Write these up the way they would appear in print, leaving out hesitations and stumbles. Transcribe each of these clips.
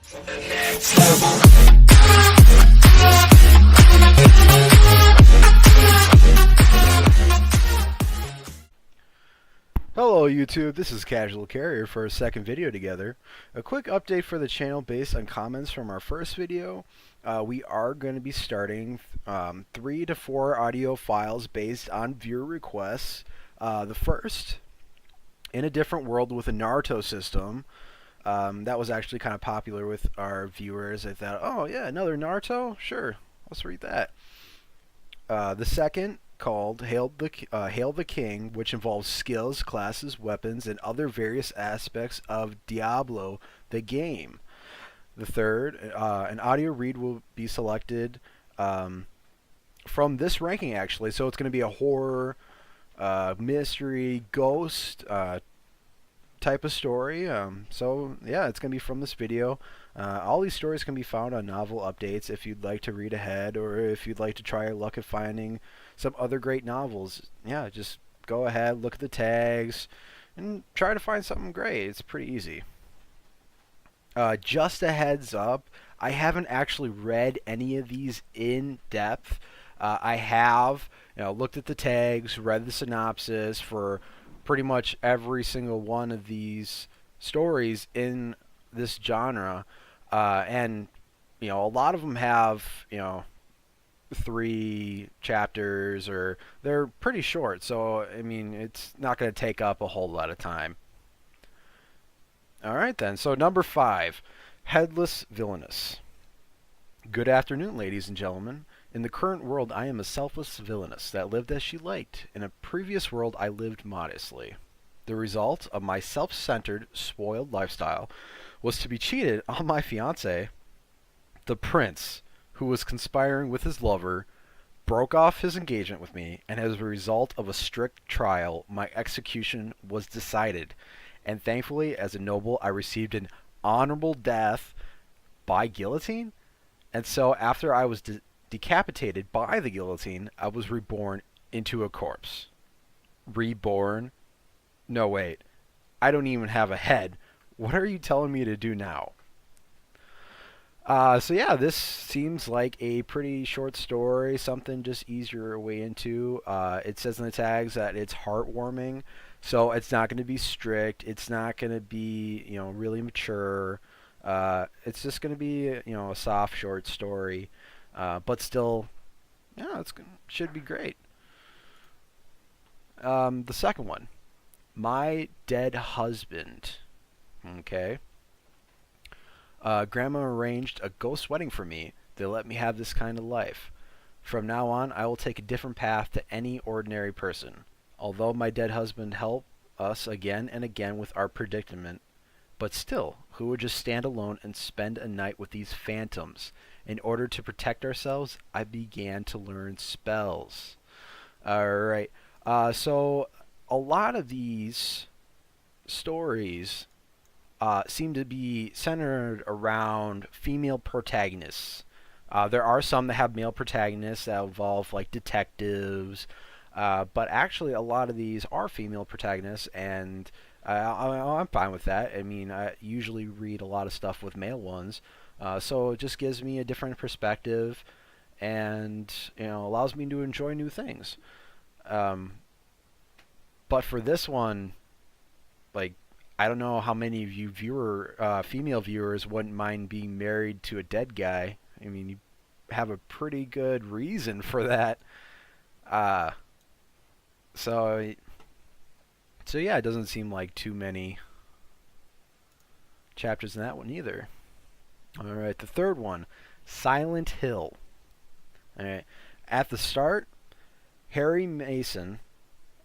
Hello YouTube, this is Casual Carrier for a second video together. A quick update for the channel based on comments from our first video. We are going to be starting 3 to 4 audio files based on viewer requests. The first, in a different world with a Naruto system. That was actually kind of popular with our viewers. I thought, oh yeah, another Naruto? Sure, let's read that. The second, called Hail the King, which involves skills, classes, weapons, and other various aspects of Diablo, the game. The third, an audio read will be selected from this ranking actually, so it's going to be a horror, mystery, ghost type of story. So yeah, it's going to be from this video. All these stories can be found on Novel Updates if you'd like to read ahead, or if you'd like to try your luck at finding some other great novels. Yeah, just go ahead, look at the tags, and try to find something great. It's pretty easy. Just a heads up, I haven't actually read any of these in depth. I have, looked at the tags, read the synopsis for pretty much every single one of these stories in this genre, and a lot of them have 3 chapters, or they're pretty short, so I mean it's not going to take up a whole lot of time. Alright then, so number 5, Headless Villainess. Good afternoon, ladies and gentlemen. In the current world, I am a selfless villainess that lived as she liked. In a previous world, I lived modestly. The result of my self-centered, spoiled lifestyle was to be cheated on my fiancé, the prince, who was conspiring with his lover, broke off his engagement with me, and as a result of a strict trial, my execution was decided. And thankfully, as a noble, I received an honorable death by guillotine. And so after I was decapitated by the guillotine, I was reborn into a corpse. Reborn? No, wait. I don't even have a head. What are you telling me to do now? So yeah, this seems like a pretty short story, something just ease your way into. It says in the tags that it's heartwarming, so it's not going to be strict. It's not going to be, really mature. It's just going to be, a soft, short story. But still, yeah, should be great. The second one, My Dead Husband. Okay. Grandma arranged a ghost wedding for me. They let me have this kind of life. From now on, I will take a different path to any ordinary person. Although my dead husband helped us again and again with our predicament, but still, who would just stand alone and spend a night with these phantoms? In order to protect ourselves, I began to learn spells. Alright, so a lot of these stories seem to be centered around female protagonists. There are some that have male protagonists that involve like detectives, but actually a lot of these are female protagonists, and I'm fine with that. I mean, I usually read a lot of stuff with male ones, so it just gives me a different perspective, and allows me to enjoy new things. But for this one, like, I don't know how many of you female viewers wouldn't mind being married to a dead guy. I mean, you have a pretty good reason for that. So yeah, it doesn't seem like too many chapters in that one either. Alright, the third one, Silent Hill. Alright, at the start, Harry Mason,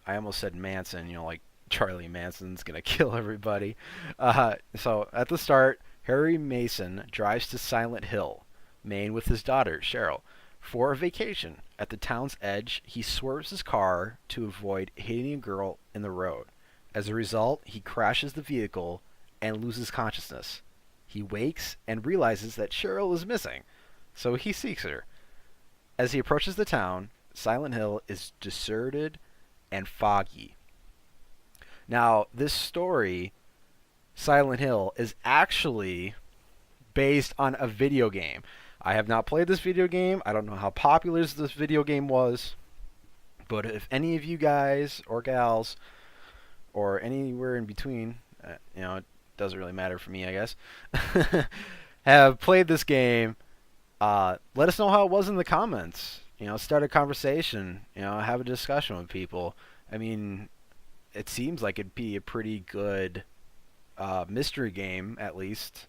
I almost said Manson, like Charlie Manson's gonna kill everybody. So at the start, Harry Mason drives to Silent Hill, Maine with his daughter, Cheryl, for a vacation. At the town's edge, he swerves his car to avoid hitting a girl in the road. As a result, he crashes the vehicle and loses consciousness. He wakes and realizes that Cheryl is missing, so he seeks her. As he approaches the town, Silent Hill is deserted and foggy. Now, this story, Silent Hill, is actually based on a video game. I have not played this video game. I don't know how popular this video game was. But if any of you guys or gals or anywhere in between, it doesn't really matter for me, I guess, have played this game, let us know how it was in the comments. Start a conversation. Have a discussion with people. I mean, it seems like it'd be a pretty good mystery game, at least.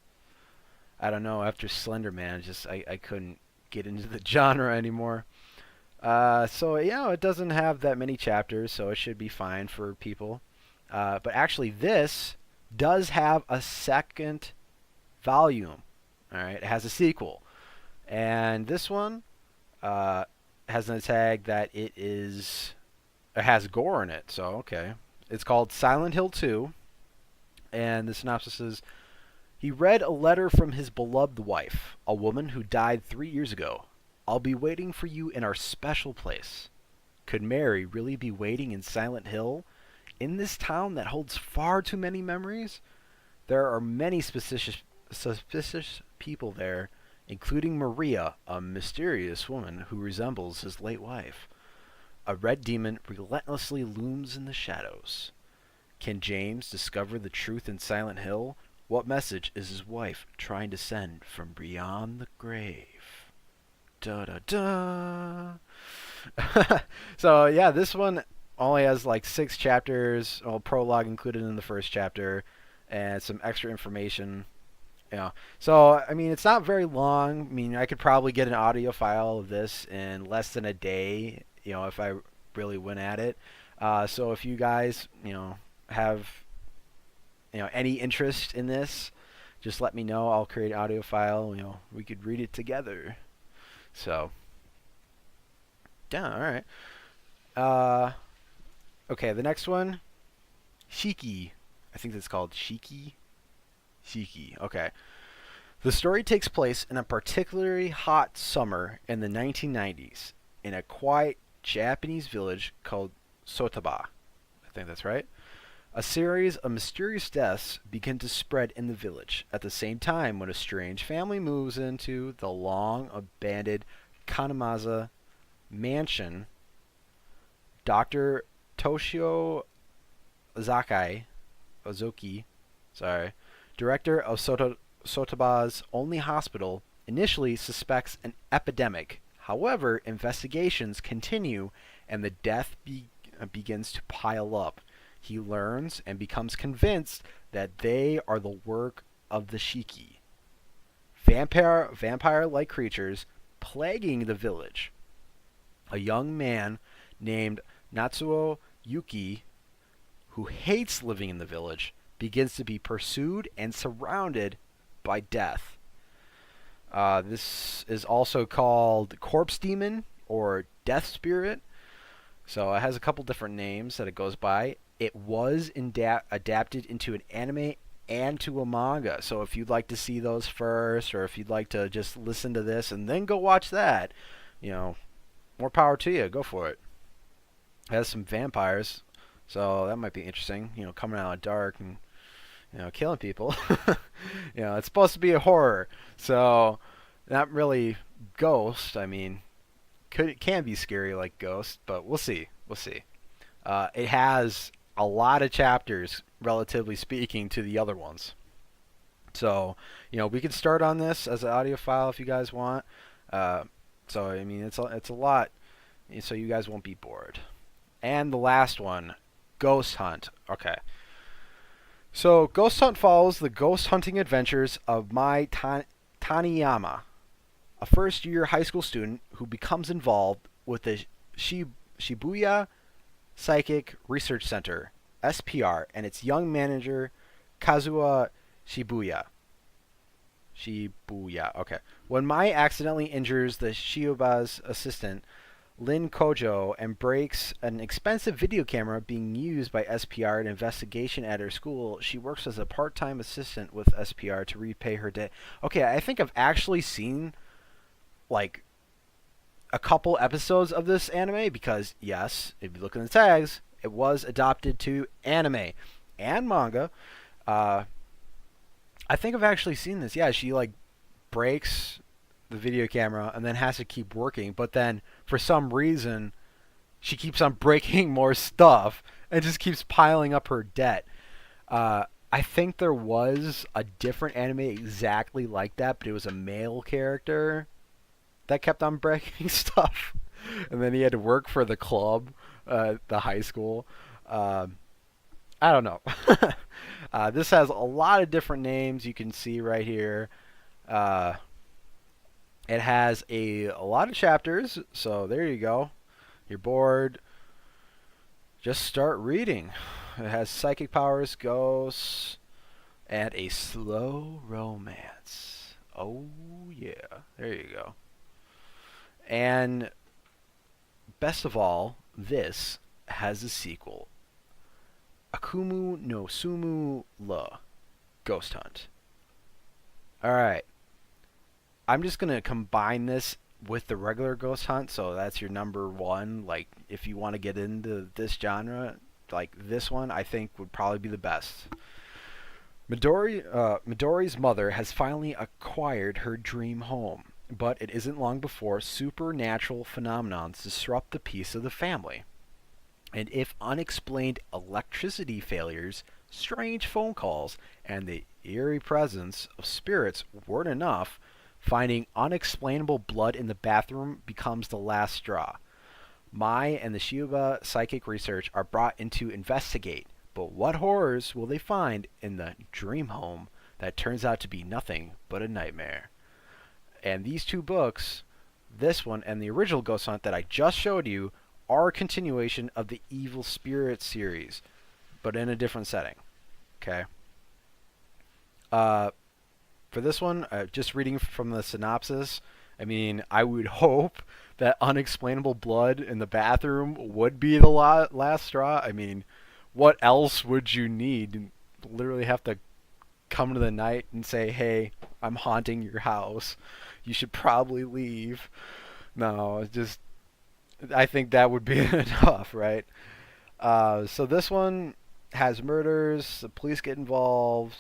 I don't know. After Slender Man, I couldn't get into the genre anymore. So it doesn't have that many chapters, so it should be fine for people. But actually, this does have a second volume. All right, it has a sequel, and this one has a tag that it has gore in it. So okay, it's called Silent Hill 2, and the synopsis is: he read a letter from his beloved wife, a woman who died 3 years ago. I'll be waiting for you in our special place. Could Mary really be waiting in Silent Hill? In this town that holds far too many memories? There are many suspicious people there, including Maria, a mysterious woman who resembles his late wife. A red demon relentlessly looms in the shadows. Can James discover the truth in Silent Hill? What message is his wife trying to send from beyond the grave? Da da da. So yeah, this one only has like 6 chapters, prologue included in the first chapter, and some extra information. So I mean, it's not very long. I mean, I could probably get an audio file of this in less than a day, if I really went at it. So if you guys, have any interest in this, just let me know. I'll create an audio file. We could read it together. So, yeah, all right. Okay, the next one, Shiki. I think that's called Shiki. Shiki. Okay. The story takes place in a particularly hot summer in the 1990s in a quiet Japanese village called Sotaba. I think that's right. A series of mysterious deaths begin to spread in the village at the same time when a strange family moves into the long-abandoned Kanemaza mansion. Dr. Toshio Ozoki, director of Sotaba's only hospital, initially suspects an epidemic. However, investigations continue and the death begins to pile up. He learns and becomes convinced that they are the work of the Shiki, vampire-like creatures plaguing the village. A young man named Natsuo Yuki, who hates living in the village, begins to be pursued and surrounded by death. This is also called Corpse Demon or Death Spirit. So it has a couple different names that it goes by. It was adapted into an anime and to a manga. So if you'd like to see those first, or if you'd like to just listen to this and then go watch that, more power to you. Go for it. It has some vampires, so that might be interesting. Coming out of the dark and killing people. It's supposed to be a horror, so not really Ghost. I mean, it can be scary like Ghost, but we'll see. It has a lot of chapters, relatively speaking, to the other ones. So, we can start on this as an audio file if you guys want. So, I mean, it's a lot, so you guys won't be bored. And the last one, Ghost Hunt. Okay. So, Ghost Hunt follows the ghost hunting adventures of Mai Taniyama, a first-year high school student who becomes involved with the Shibuya Psychic Research Center, SPR, and its young manager, Kazuha Shibuya. Okay. When Mai accidentally injures the Shibuya's assistant, Lin Kojo, and breaks an expensive video camera being used by SPR in an investigation at her school, she works as a part-time assistant with SPR to repay her debt. Okay, I think I've actually seen, like, a couple episodes of this anime because, yes, if you look in the tags, it was adopted to anime and manga. I think I've actually seen this. Yeah, she, like, breaks the video camera and then has to keep working. But then for some reason, she keeps on breaking more stuff and just keeps piling up her debt. I think there was a different anime exactly like that, but it was a male character that kept on breaking stuff, and then he had to work for the club, the high school. I don't know. This has a lot of different names you can see right here. Uh, it has a lot of chapters, so there you go. You're bored, just start reading. It has psychic powers, ghosts, and a slow romance. Oh yeah, there you go. And best of all, this has a sequel. Akumu no Sumu La Ghost Hunt. Alright. I'm just going to combine this with the regular Ghost Hunt, so that's your number one. Like, if you want to get into this genre, like this one, I think would probably be the best. Midori's mother has finally acquired her dream home, but it isn't long before supernatural phenomena disrupt the peace of the family. And if unexplained electricity failures, strange phone calls, and the eerie presence of spirits weren't enough, finding unexplainable blood in the bathroom becomes the last straw. Mai and the Shiba psychic research are brought in to investigate, but what horrors will they find in the dream home that turns out to be nothing but a nightmare? And these two books, this one and the original Ghost Hunt that I just showed you, are a continuation of the Evil Spirit series, but in a different setting. Okay. For this one, just reading from the synopsis, I mean, I would hope that unexplainable blood in the bathroom would be the last straw. I mean, what else would you need? You literally have to come to the night and say, hey, I'm haunting your house. You should probably leave. No, just, I think that would be enough, right? So this one has murders, the police get involved.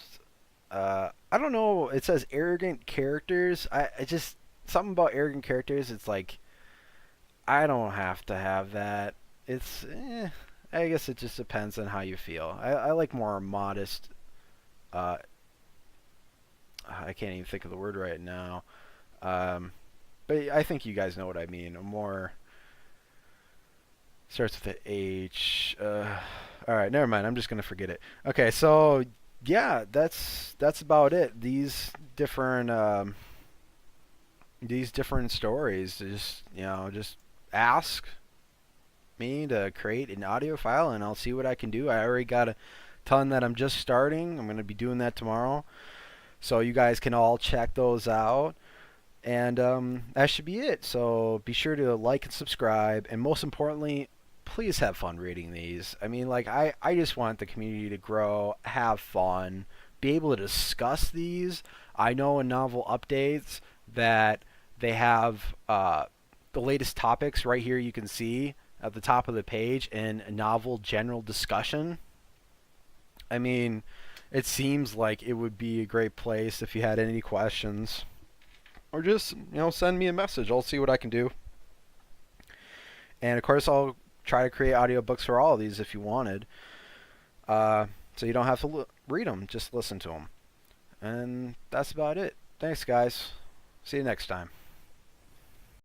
I don't know, it says arrogant characters. I just, something about arrogant characters, it's like, I don't have to have that. It's, I guess it just depends on how you feel. I like more modest, I can't even think of the word right now. But I think you guys know what I mean. A more, starts with an H. Alright, never mind. I'm just going to forget it. Okay, so, yeah, that's about it. These different stories, just ask me to create an audio file and I'll see what I can do. I already got a ton that I'm just starting. I'm going to be doing that tomorrow. So you guys can all check those out. And that should be it. So be sure to like and subscribe. And most importantly, please have fun reading these. I mean, like, I just want the community to grow, have fun, be able to discuss these. I know in novel updates that they have the latest topics right here you can see at the top of the page in a novel general discussion. I mean, it seems like it would be a great place if you had any questions. Or just, send me a message. I'll see what I can do. And of course, I'll try to create audiobooks for all of these if you wanted. So you don't have to read them, just listen to them. And that's about it. Thanks, guys. See you next time.